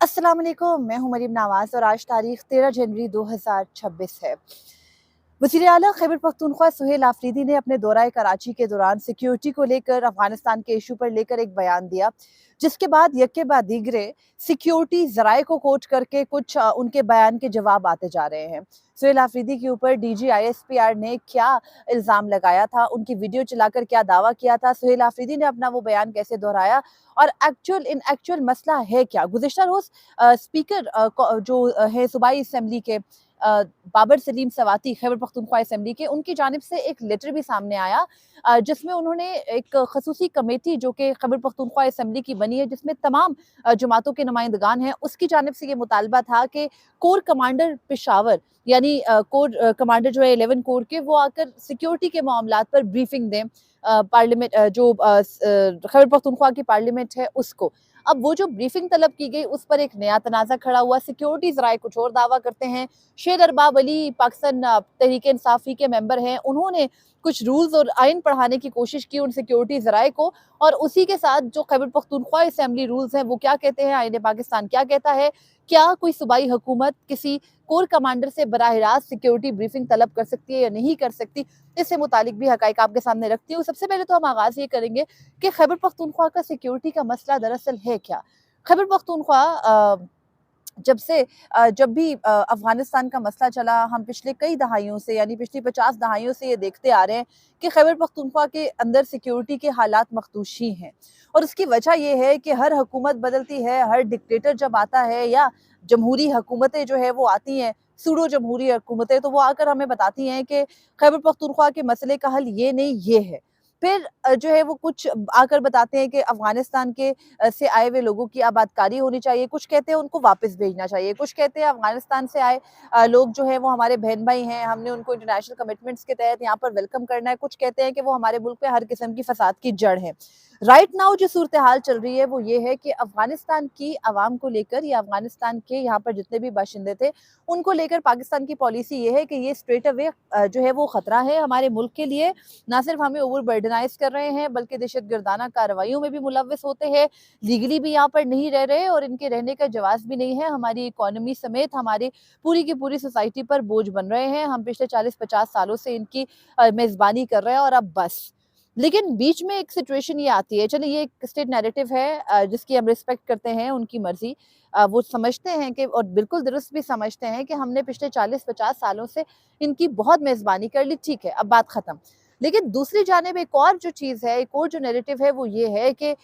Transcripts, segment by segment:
अस्सलाम वालेकुम, मैं हूं मरीम नवाज और आज तारीख 13 जनवरी 2026 है। वज़ीर आला खैबर पख्तूनख्वा सुहेल आफरीदी ने अपने दौरा कराची के दौरान सिक्योरिटी को लेकर अफगानिस्तान के इशू पर लेकर एक बयान दिया, जिसके बाद यक्के बाद दीगरे सिक्योरिटी ज़राए को कोट करके कुछ उनके बयान के जवाब आते जा रहे हैं। सुहेल आफरीदी के ऊपर DG ISPR ने क्या इल्ज़ाम लगाया था, उनकी वीडियो चलाकर क्या दावा किया था, सुहेल आफरीदी ने अपना वो बयान कैसे दोहराया और एक्चुअल मसला है क्या। गुज़िश्ता रोज़ स्पीकर जो है सूबाई असम्बली के बाबर सलीम सवाती खैबर पख्तूनख्वा असेंबली के, उनकी जानिब से एक लेटर भी सामने आया जिसमें उन्होंने एक खसूसी कमेटी जो कि खैबर पख्तूनख्वा असेंबली की बनी है, जिसमें तमाम जमातों के नुमाइंदगान हैं, उसकी जानिब से ये मुतालबा था कि कोर कमांडर पेशावर यानी कोर कमांडर जो है 11 कोर के, वो आकर सिक्योरिटी के मामलात पर ब्रीफिंग दें पार्लियामेंट जो खैबर पख्तूनख्वा की पार्लियामेंट है उसको। अब वो जो ब्रीफिंग तलब की गई उस पर एक नया तनाज़ा खड़ा हुआ। सिक्योरिटी ज़राए कुछ और दावा करते हैं। शेर अरबाब अली पाकिस्तान तहरीक इंसाफी के मेंबर हैं, उन्होंने कुछ रूल्स और आइन पढ़ाने की कोशिश की उन सिक्योरिटी ज़राए को, और उसी के साथ जो खैबर पख्तूनख्वा असेंबली रूल्स हैं वो क्या कहते हैं, आइन पाकिस्तान क्या कहता है, क्या कोई सूबाई हुकूमत किसी कोर कमांडर से बराह रास्त सिक्योरिटी ब्रीफिंग तलब कर सकती है या नहीं कर सकती, इससे मुतालिक भी हकाइक आपके सामने रखती हूँ। सबसे पहले तो हम आगाज़ ये करेंगे कि खैबर पख्तूनख्वा का सिक्योरिटी का मसला दरअसल है क्या। खैबर पख्तूनख्वा जब भी अफगानिस्तान का मसला चला, हम पिछले कई दहाइयों से यानी पिछली 50 दहाइयों से ये देखते आ रहे हैं कि खैबर पख्तूनख्वा के अंदर सिक्योरिटी के हालात मखदूश ही हैं। और उसकी वजह ये है कि हर हुकूमत बदलती है, हर डिक्टेटर जब आता है या जमहूरी हुकूमतें जो है वो आती हैं, सूडो जमहूरी हुकूमतें, तो वो आकर हमें बताती हैं कि खैबर पख्तूनख्वा के मसले का हल ये नहीं ये है। फिर जो है वो कुछ आकर बताते हैं कि अफगानिस्तान के से आए हुए लोगों की आबादकारी होनी चाहिए, कुछ कहते हैं उनको वापस भेजना चाहिए, कुछ कहते हैं अफगानिस्तान से आए लोग जो हैं वो हमारे बहन भाई हैं, हमने उनको इंटरनेशनल कमिटमेंट्स के तहत यहाँ पर वेलकम करना है, कुछ कहते हैं कि वो हमारे मुल्क में हर किस्म की फसाद की जड़ है। राइट नाउ जो सूरत हाल चल रही है वो ये है कि अफगानिस्तान की आवाम को लेकर या अफगानिस्तान के यहाँ पर जितने भी बाशिंदे थे उनको लेकर पाकिस्तान की पॉलिसी ये है कि ये स्ट्रेट अवे जो है वो खतरा है हमारे मुल्क के लिए, ना सिर्फ हमें ओवर बर्डनाइज कर रहे हैं बल्कि दहशत गर्दाना कार्रवाइयों में भी मुलव्वस होते हैं, लीगली भी यहाँ पर नहीं रह रहे और इनके रहने का जवाब भी नहीं है, हमारी इकोनॉमी समेत हमारी पूरी की पूरी सोसाइटी पर बोझ बन रहे हैं। हम पिछले 40-50 सालों से इनकी मेजबानी कर रहे हैं और अब बस। लेकिन बीच में एक सिचुएशन ये आती है, चलिए ये एक स्टेट नैरेटिव है जिसकी हम रिस्पेक्ट करते हैं, उनकी मर्जी, वो समझते हैं कि और बिल्कुल दुरुस्त भी समझते हैं कि हमने पिछले 40-50 सालों से इनकी बहुत मेजबानी कर ली, ठीक है अब बात खत्म। लेकिन दूसरी जानिब एक और जो चीज़ है, एक और जो नैरेटिव है वो ये है कि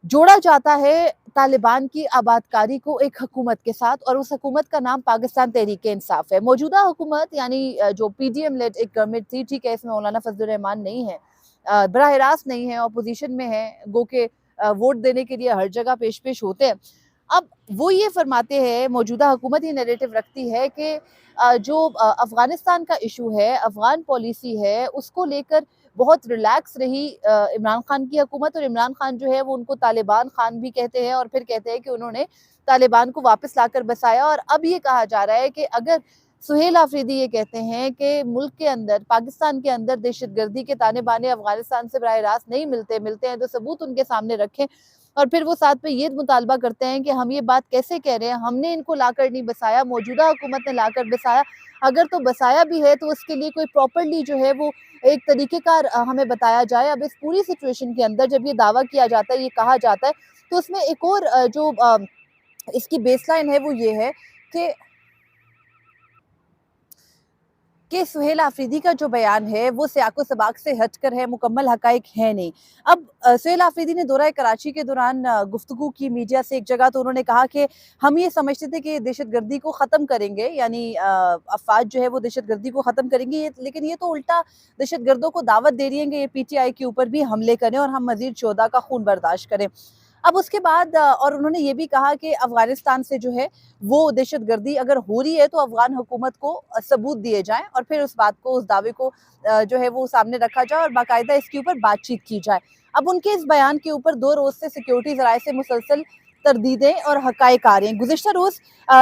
जोड़ा जाता है तालिबान की आबादकारी को एक हुकूमत के साथ, और उस हुकूमत का नाम पाकिस्तान तहरीक इंसाफ है। मौजूदा हुकूमत यानी जो PDM लेड एक गवर्नमेंट थी, ठीक है इसमें मौलाना फजल रहमान नहीं है, बराह रास्त नहीं है, अपोजिशन में है, गो के वोट देने के लिए हर जगह पेश होते हैं। अब वो ये फरमाते हैं, मौजूदा हुकूमत ये नैरेटिव रखती है कि जो अफगानिस्तान का इशू है, अफगान पॉलिसी है, उसको लेकर बहुत रिलैक्स रही इमरान खान की हुकूमत, और इमरान खान जो है वो उनको तालिबान खान भी कहते हैं और फिर कहते हैं कि उन्होंने तालिबान को वापस लाकर बसाया। और अब ये कहा जा रहा है कि अगर सुहेल आफरीदी ये कहते हैं कि मुल्क के अंदर, पाकिस्तान के अंदर दहशतगर्दी के ताने बाने अफगानिस्तान से बराह रास्त नहीं मिलते हैं तो सबूत उनके सामने रखें, और फिर वो साथ में ये मुतालबा करते हैं कि हम ये बात कैसे कह रहे हैं, हमने इनको लाकर नहीं बसाया, मौजूदा हुकूमत ने लाकर बसाया, अगर तो बसाया भी है तो उसके लिए कोई प्रॉपर्ली जो है वो एक तरीक़ेकार हमें बताया जाए। अब इस पूरी सिचुएशन के अंदर जब ये दावा किया जाता है, ये कहा जाता है, तो उसमें एक और इसकी बेसलाइन है वो ये है कि सुहेल आफरीदी का जो बयान है वो सियाको सबाक से हटकर है, मुकम्मल हकाइक है नहीं। अब सुहेल आफरीदी ने दौरा कराची के दौरान गुफ्तगू की मीडिया से एक जगह, तो उन्होंने कहा कि हम ये समझते थे कि दहशतगर्दी को ख़त्म करेंगे, यानी अफवाज जो है वो दहशतगर्दी को ख़त्म करेंगी, लेकिन ये तो उल्टा दहशतगर्दों को दावत दे रही हैं कि ये PTI के ऊपर भी हमले करें और हम मज़ीद शोधा का खून बर्दाश्त करें। अब उसके बाद और उन्होंने ये भी कहा कि अफगानिस्तान से जो है वो दहशतगर्दी अगर हो रही है तो अफगान हुकूमत को सबूत दिए जाएं और फिर उस बात को, उस दावे को जो है वो सामने रखा जाए और बाकायदा इसके ऊपर बातचीत की जाए। अब उनके इस बयान के ऊपर 2 रोज से सिक्योरिटी ज़राए से मुसलसल तरदीदें और हकायक आ रहे हैं। गुज़िश्ता रोज़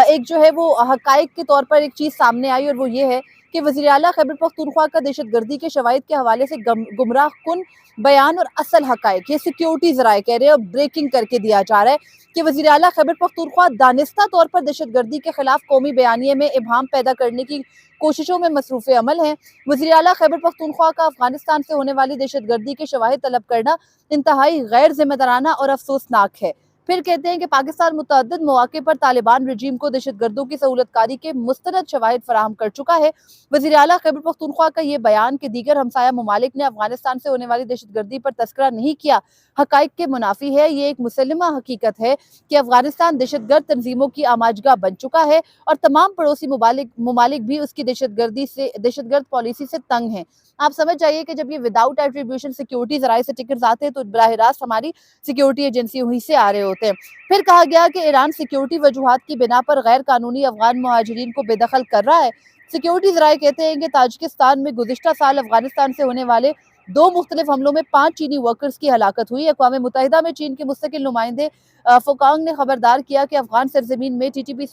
एक जो है वो हकायक के तौर पर एक चीज़ सामने आई और वो ये है کہ वज़ीर आला खैबर पख्तूनख्वा का दहशतगर्दी के शवाहिद के हवाले से गुमराह कुन बयान और असल हक़ाइक़ ये सिक्योरिटी ज़राए कह रहे हैं और ब्रेकिंग करके दिया जा रहा है कि वज़ीर आला खैबर पख्तूनख्वा दानिस्ता तौर पर दहशतगर्दी के खिलाफ कौमी बयानिए में इबहम पैदा करने की कोशिशों में मसरूफ़ अमल हैं। वज़ीर आला खैबर पख्तूनख्वा का अफगानिस्तान से होने वाली दहशतगर्दी के शवाहिद तलब करना इंतहाई गैर जिम्मेदाराना और अफसोसनाक है। फिर कहते हैं कि पाकिस्तान मुतअद्दिद मौके पर तालिबान रजीम को दहशतगर्दों की सहूलतकारी के मुस्तनद शवाहिद फराहम कर चुका है। वज़ीर आला खैबर पख्तूनख्वा का ये बयान कि दीगर हमसाया ममालिक ने अफगानिस्तान से होने वाली दहशतगर्दी पर तस्करा नहीं किया हक़ाइक़ के मुनाफी है। ये एक मुसल्लमा हकीकत है कि अफगानिस्तान दहशतगर्द तंजीमों की आमाजगाह बन चुका है और तमाम पड़ोसी ममालिक भी उसकी दहशतगर्द पॉलिसी से तंग हैं। आप समझ जाइए कि जब ये विदाउट एट्रीब्यूशन सिक्योरिटी ज़राए से टिकट्स आते हैं तो बराह रास्त हमारी सिक्योरिटी एजेंसी वहीं से आ रहे होते हैं। फिर कहा गया कि ईरान सिक्योरिटी वजूहात की बिना पर गैर कानूनी अफगान मुहाजिरीन को बेदखल कर रहा है। सिक्योरिटी ज़राए कहते हैं कि ताजिकिस्तान में गुज़िश्ता साल अफगानिस्तान से होने वाले 2 मुख्तलिफ हमलों में 5 चीनी वर्कर्स की हलाकत हुई। अक़वाम मुत्तहिदा में चीन के मुस्तकिल नुमाइंदे फोकांग ने खबरदार किया कि अफगान सरजमीन में टीटीपी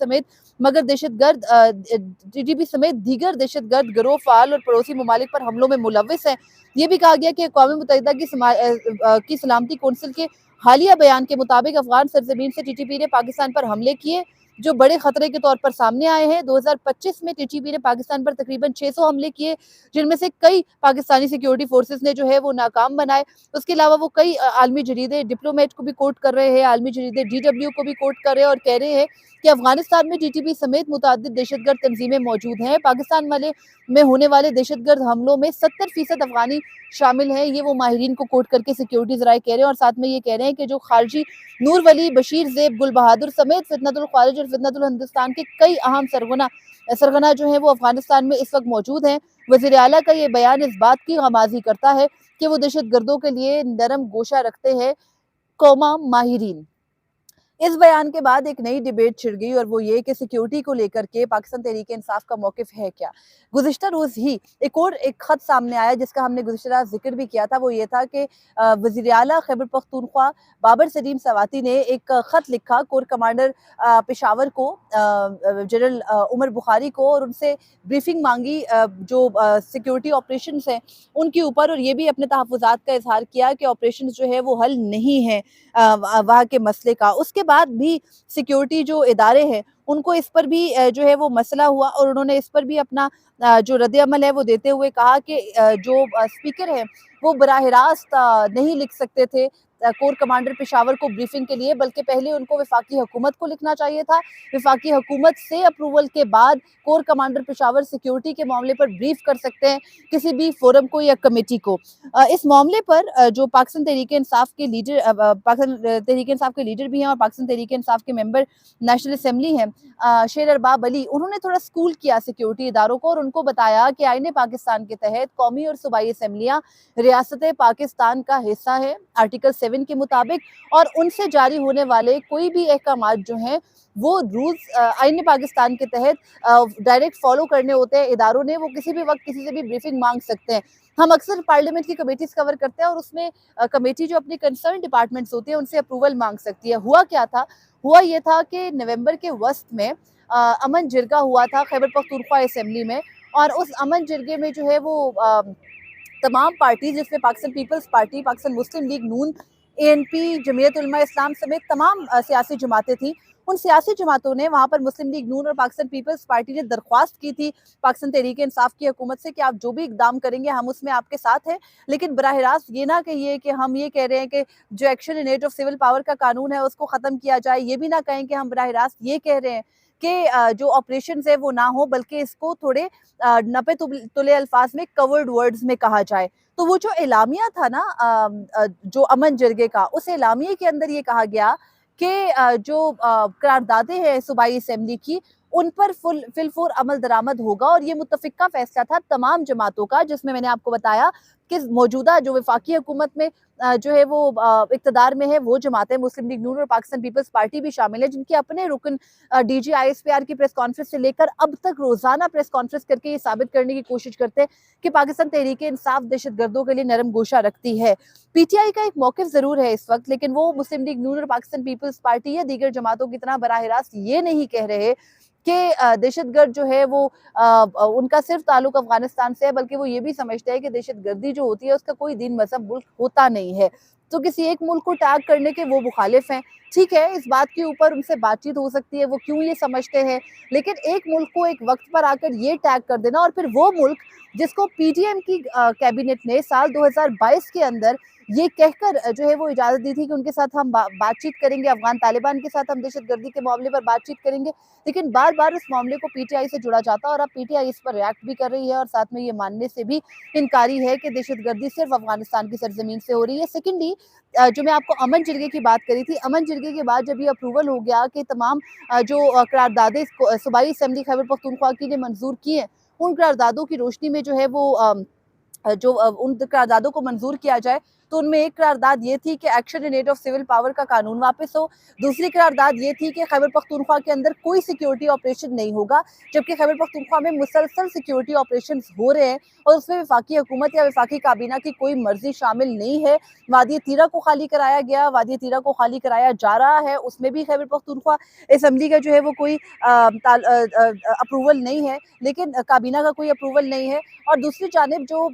समेत दीगर दहशतगर्द गिरोह फ़ाल और पड़ोसी ममालिक पर हमलों में मुलव्विस हैं। ये भी कहा गया कि अक़वाम मुत्तहिदा की सलामती कौंसिल के हालिया बयान के मुताबिक अफगान सरजमीन से टीटीपी ने पाकिस्तान पर हमले किए जो बड़े खतरे के तौर पर सामने आए हैं। 2025 में टीटीपी ने पाकिस्तान पर तकरीबन 600 हमले किए जिनमें से कई पाकिस्तानी सिक्योरिटी फोर्सेस ने जो है वो नाकाम बनाए। उसके अलावा वो कई आलमी जरीदे डिप्लोमेट को भी कोट कर रहे हैं, आलमी जरीदे DW को भी कोट कर रहे हैं और कह रहे हैं कि अफगानिस्तान में टीटीपी समेत मुतअद्दिद दहशतगर्द तंजीमें मौजूद हैं। पाकिस्तान में होने वाले दहशतगर्द हमलों में 70% अफगानी शामिल हैं। ये वो माहिरीन को कोट करके सिक्योरिटी ज़राए कह रहे हैं और साथ में ये कह रहे हैं कि जो खारजी नूर वली, बशीर ज़ेब, गुल बहादुर समेत फितनतुल ख़ारिज और फितनतुल हिंदुस्तान के कई अहम सरगना जो हैं वो अफगानिस्तान में इस वक्त मौजूद हैं। वज़ीर आला का ये बयान इस बात की गमाज़ी करता है कि वो दहशतगर्दों के लिए नरम गोशा रखते हैं कौमा माहिरीन। इस बयान के बाद एक नई डिबेट छिड़ गई और वो ये कि सिक्योरिटी को लेकर के पाकिस्तान तहरीक इंसाफ का मौक़िफ़ है क्या। गुज़िश्ता रोज़ ही एक ख़त सामने आया जिसका हमने गुज़िश्ता ज़िक्र भी किया था। वो ये था कि वज़ीर आला खैबर पख्तूनख्वा बाबर सलीम सवाती ने एक ख़त लिखा कोर कमांडर पेशावर को, जनरल उमर बुखारी को, और उनसे ब्रीफिंग मांगी जो सिक्योरिटी ऑपरेशंस हैं उनके ऊपर, और ये भी अपने तहफ़्फ़ुज़ात का इज़हार किया कि ऑपरेशंस जो है वो हल नहीं है वहाँ के मसले का। उसके बाद भी सिक्योरिटी जो इदारे हैं उनको इस पर भी जो है वो मसला हुआ और उन्होंने इस पर भी अपना जो रद्द-ए-अमल है वो देते हुए कहा कि जो स्पीकर हैं वो बराह रास्त नहीं लिख सकते थे कोर कमांडर पेशावर को ब्रीफिंग के लिए, बल्कि पहले उनको वफाकी हुकूमत को लिखना चाहिए था। वफाकी हुकूमत से अप्रूवल के बाद कोर कमांडर पेशावर सिक्योरिटी के मामले पर ब्रीफ कर सकते हैं किसी भी फोरम को या कमेटी को। इस मामले पर जो पाकिस्तान तहरीक इंसाफ के लीडर भी हैं और पाकिस्तान तहरीक इंसाफ के मेंबर नेशनल असम्बली हैं शेर अरबाब अली, उन्होंने थोड़ा स्कूल किया सिक्योरिटी इदारों को और उनको बताया कि आईने पाकिस्तान के तहत कौमी और सूबाई असम्बलियाँ रियासत पाकिस्तान का हिस्सा है आर्टिकल 7 के मुताबिक, और उनसे जारी होने वाले कोई भी अहकामात जो हैं वो रूल्स आईन पाकिस्तान के तहत डायरेक्ट फॉलो करने होते हैं। इदारों ने वो किसी भी वक्त किसी से भी ब्रीफिंग मांग सकते हैं। हम अक्सर पार्लियामेंट की कमेटीज कवर करते हैं और उसमें कमेटी जो अपने कंसर्न डिपार्टमेंट्स होती है उनसे अप्रूवल मांग सकती है। हुआ क्या था? हुआ ये था कि नवंबर के वस्त में अमन जिरगा हुआ था खैबर पख्तूनख्वा असम्बली में, और उस अमन जिरगे में जो है वो तमाम पार्टी जिसमें पाकिस्तान पीपल्स पार्टी, पाकिस्तान मुस्लिम लीग नून, ANP, जमीयत उलमा इस्लाम समेत तमाम सियासी जमातें थीं। उन सियासी जमातों ने वहाँ पर मुस्लिम लीग नून और पाकिस्तान पीपल्स पार्टी ने दरख्वास्त की थी पाकिस्तान तहरीक इंसाफ की हुकूमत से कि आप जो भी इकदाम करेंगे हम उसमें आपके साथ हैं, लेकिन बराह रास्त ये ना कहिए कि हम ये कह रहे हैं कि जो action in aid of civil power का कानून है उसको ख़त्म किया जाए। ये भी ना कहें कि हम बराह रास्त ये कह रहे हैं कि जो ऑपरेशंस है वो ना हो, बल्कि इसको थोड़े नपे तुले अल्फाज में, कवर्ड वर्ड्स में कहा जाए। तो वो जो एलामिया था ना जो अमन जिरगे का, उस एलामिये के अंदर ये कहा गया कि जो करारदादें हैं सूबाई असम्बली की उन पर फिलफोर अमल दरामद होगा, और ये मुत्तफ़िका फैसला था तमाम जमातों का, जिसमें मैंने आपको बताया कि मौजूदा जो वफाकी हुकूमत में जो है वो इक़्तिदार में है वो जमातें मुस्लिम लीग नून और पाकिस्तान पीपल्स पार्टी भी शामिल है, जिनके अपने रुकन DG ISPR की प्रेस कॉन्फ्रेंस से लेकर अब तक रोज़ाना प्रेस कॉन्फ्रेंस करके ये साबित करने की कोशिश करते हैं कि पाकिस्तान तहरीक इंसाफ दहशतगर्दों के लिए नरम गोशा रखती है। PTI का एक मौक़िफ़ ज़रूर है इस वक्त, लेकिन वो मुस्लिम लीग नून और पाकिस्तान पीपल्स पार्टी या दीगर जमातों की तरह बराह रास्त ये नहीं कह रहे کہ दहशत गर्द जो है वो उनका सिर्फ ताल्लुक अफगानिस्तान से है, बल्कि वो ये भी समझते हैं कि दहशत गर्दी जो होती है उसका कोई दीन मजहब मुल्क होता नहीं है। तो किसी एक मुल्क को टैग करने के वो मुखालिफ हैं। ठीक है, इस बात के ऊपर उनसे बातचीत हो सकती है, वो क्यों ये समझते हैं, लेकिन एक मुल्क को एक वक्त पर आकर ये टैग कर देना, और फिर वो मुल्क जिसको पीडीएम की कैबिनेट ने साल 2022 के अंदर ये कहकर जो है वो इजाज़त दी थी कि उनके साथ हम बातचीत करेंगे, अफ़गान तालिबान के साथ हम दहशतगर्दी के मामले पर बातचीत करेंगे, लेकिन बार-बार उस मामले को पीटीआई से जुड़ा जाता है, और अब पीटीआई इस पर रिएक्ट भी कर रही है और साथ में ये मानने से भी इनकारी है कि दहशतगर्दी सिर्फ अफ़गानिस्तान की सरज़मीन से हो रही है। सेकेंडली जो मैं आपको अमन जिरगे की बात करी थी, अमन जिरगे के बाद जब ये अप्रूवल हो गया कि तमाम जो करारदादें सूबाई असेंबली खैबर पख्तूनख्वा की ने मंजूर की हैं, उन करारदादों की रोशनी में जो है वो उन करारदादों को मंजूर किया जाए, तो उनमें एक करारदाद ये थी कि action in aid of civil power का कानून वापस हो। दूसरी करारदाद ये थी कि खैबर पख्तूनख्वा के अंदर कोई सिक्योरिटी ऑपरेशन नहीं होगा, जबकि खैबर पख्तूनख्वा में मुसलसल सिक्योरिटी ऑपरेशन हो रहे हैं और उसमें वफाकी हुकूमत या वफाकी काबीना की कोई मर्जी शामिल नहीं है। वादी तीरा को खाली कराया गया, वादी तीरा को खाली कराया जा रहा है, उसमें भी खैबर पख्तूनख्वा असम्बली का जो है वो कोई अप्रूवल नहीं है, लेकिन काबीना का कोई अप्रूवल नहीं है। और दूसरी जानिब जो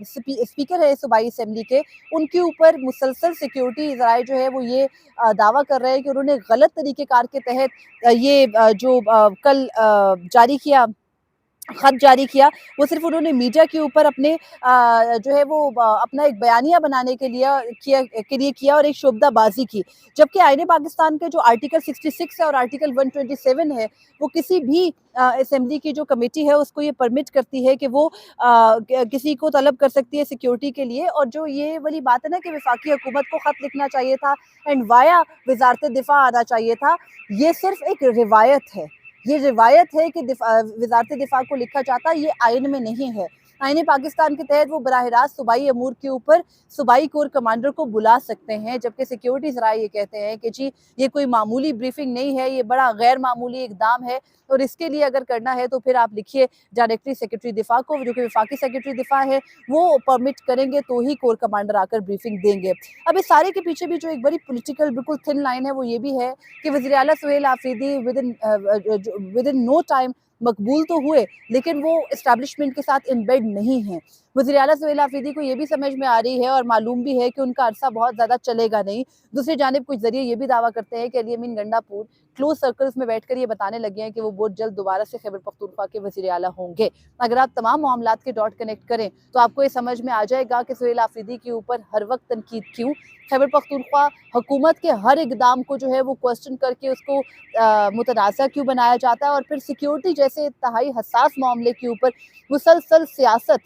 स्पीकर है सूबाई असेंबली के, उनके ऊपर मुसलसल सिक्योरिटी ज़राए जो है वो ये दावा कर रहे हैं कि उन्होंने गलत तरीक़ेकार के तहत ये जो कल जारी किया, खत जारी किया, वो सिर्फ उन्होंने मीडिया के ऊपर अपने जो है वो अपना एक बयानिया बनाने के लिए किया और एक शोबदाबाजी की, जबकि आईने पाकिस्तान के जो आर्टिकल 66 है और आर्टिकल 127 है, वो किसी भी असेंबली की जो कमेटी है उसको ये परमिट करती है कि वो किसी को तलब कर सकती है सिक्योरिटी के लिए। और जो ये वाली बात है ना कि वफाकी हुकूमत को खत लिखना चाहिए था एंड वाया वजारत दिफा आना चाहिए था, ये सिर्फ एक रिवायत है। ये रिवायत है कि वजारत दिफा को लिखा जाता, ये आइन में नहीं है। आइन पाकिस्तान के तहत वो बराह रास्त सूबाई अमूर के ऊपर सूबाई कोर कमांडर को बुला सकते हैं, जबकि सिक्योरिटी ज़राए ये कहते हैं कि जी ये कोई मामूली ब्रीफिंग नहीं है, ये बड़ा गैर मामूली इकदाम है, और इसके लिए अगर करना है तो फिर आप लिखिए डायरेक्टरी सेक्रेटरी दिफा को, जो कि वफाकी सेक्रेटरी दिफा है, वो परमिट करेंगे तो ही कोर कमांडर आकर ब्रीफिंग देंगे। अब इस सारे के पीछे भी जो एक बड़ी पॉलिटिकल बिल्कुल थिन लाइन है वो ये भी है कि वज़ीर आला Suhail Afridi within no time मकबूल तो हुए, लेकिन वो एस्टैब्लिशमेंट के साथ इनबेड नहीं हैं। वज़ीर आला सुहेल आफरीदी को ये भी समझ में आ रही है और मालूम भी है कि उनका अरसा बहुत ज़्यादा चलेगा नहीं। दूसरी जानिब कुछ ज़रिए ये भी दावा करते हैं कि अली अमीन गंडापुर क्लोज सर्कल्स में बैठकर ये बताने लगे हैं कि वो बहुत जल्द दोबारा से खैबर पख्तूनख्वा के वज़ीर आला होंगे। अगर आप तमाम मामलात के डॉट कनेक्ट करें तो आपको ये समझ में आ जाएगा कि सुहेल आफरीदी के ऊपर हर वक्त तनकीद क्यों, खैबर पख्तूनख्वा हुकूमत के हर इकदाम को जो है वो क्वेश्चन करके उसको मुतनाज़ा क्यों बनाया जाता है, और फिर सिक्योरिटी जैसे इंतहाई हसास मामले के ऊपर मुसलसल सियासत,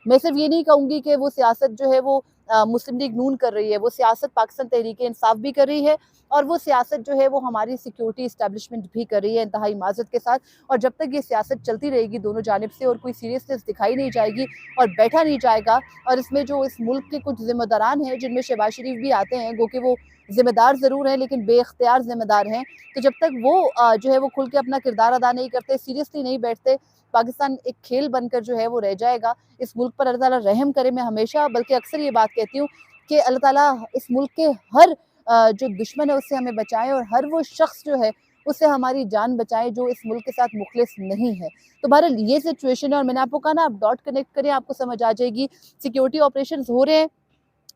मैं सिर्फ ये नहीं कहूँगी कि वो सियासत जो है वो मुस्लिम लीग नून कर रही है, वो सियासत पाकिस्तान तहरीक इंसाफ भी कर रही है, और वो सियासत जो है वो हमारी सिक्योरिटी इस्टेब्लिशमेंट भी कर रही है इंतहाई माजरत के साथ। और जब तक ये सियासत चलती रहेगी दोनों जानिब से और कोई सीरियसनेस दिखाई नहीं जाएगी और बैठा नहीं जाएगा, और इसमें जो इस मुल्क के कुछ जिम्मेदारान हैं जिनमें शहबाज शरीफ भी आते हैं, गो कि वो जिम्मेदार ज़रूर हैं लेकिन बेख्तियार जिम्मेदार हैं, तो जब तक वो जो है वो खुल के अपना किरदार अदा नहीं करते, सीरियसली नहीं बैठते, पाकिस्तान एक खेल बनकर जो है वो रह जाएगा। इस मुल्क पर अल्लाह ताला रहम करे, मैं हमेशा बल्कि अक्सर ये बात कहती हूँ कि अल्लाह ताला इस मुल्क के हर जो दुश्मन है उससे हमें बचाएं, और हर वो शख्स जो है उससे हमारी जान बचाएं जो इस मुल्क के साथ मुखलिस नहीं है। तो बहरहाल ये सिचुएशन है, और मैंने आपको कहा ना आप डॉट कनेक्ट करें, आपको समझ आ जाएगी। सिक्योरिटी ऑपरेशंस हो रहे हैं,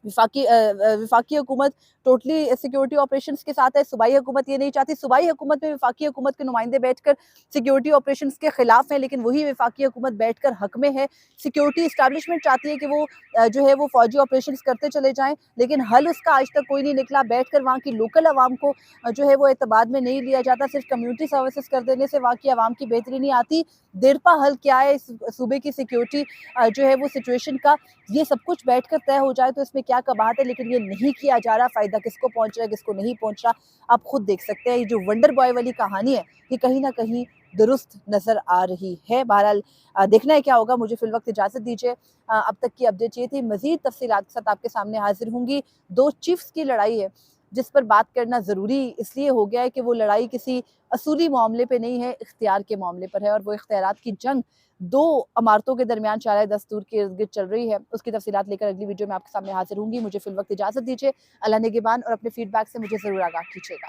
वफाकी हुकूमत टोटली सिक्योरिटी ऑपरेशंस के साथ है, सूबाई हुकूमत ये नहीं चाहती। सूबाई हुकूमत में वफाकी हुकूमत के नुमाइंदे बैठकर सिक्योरिटी ऑपरेशंस के खिलाफ हैं, लेकिन वही वफाकी हुकूमत बैठकर हक में है। सिक्योरिटी इस्टेब्लिशमेंट चाहती है कि वो जो है वो फौजी ऑपरेशंस करते चले जाएं, लेकिन हल उसका आज तक कोई नहीं निकला। बैठकर वहाँ की लोकल आवाम को जो है वो एतबार में नहीं लिया जाता, सिर्फ कम्यूनिटी सर्विसेज कर देने से वहाँ की आवाम की बेहतरी नहीं आती। देरपा हल क्या है इस सूबे की सिक्योरिटी जो है वो सिचुएशन का, ये सब कुछ बैठकर तय हो जाए तो इसमें क्या कबाहत है, लेकिन ये नहीं किया जा रहा। फ़ायदा किसको पहुंच रहा है, किसको नहीं पहुंच रहा, आप खुद देख सकते हैं। ये जो वंडर बॉय वाली कहानी है ये कहीं ना कहीं दुरुस्त नज़र आ रही है। बहरहाल देखना है क्या होगा। मुझे फिल वक्त इजाज़त दीजिए। अब तक की अपडेट ये थी, मज़ीद तफसीलात के साथ आपके सामने हाजिर होंगी। दो चीफ्स की लड़ाई है जिस पर बात करना ज़रूरी इसलिए हो गया है कि वो लड़ाई किसी असूली मामले पे नहीं है, इख्तियार के मामले पर है, और वो इख्तियारात की जंग दो अमारतों के दरमियान चारा दस्तूर के इर्द-गिर्द चल रही है। उसकी तफसीलात लेकर अगली वीडियो में आपके सामने हाजिर होंगी। मुझे फिल वक्त इजाज़त दीजिए। अल्लाह निगहबान, और अपने फीडबैक से मुझे ज़रूर आगाह कीजिएगा।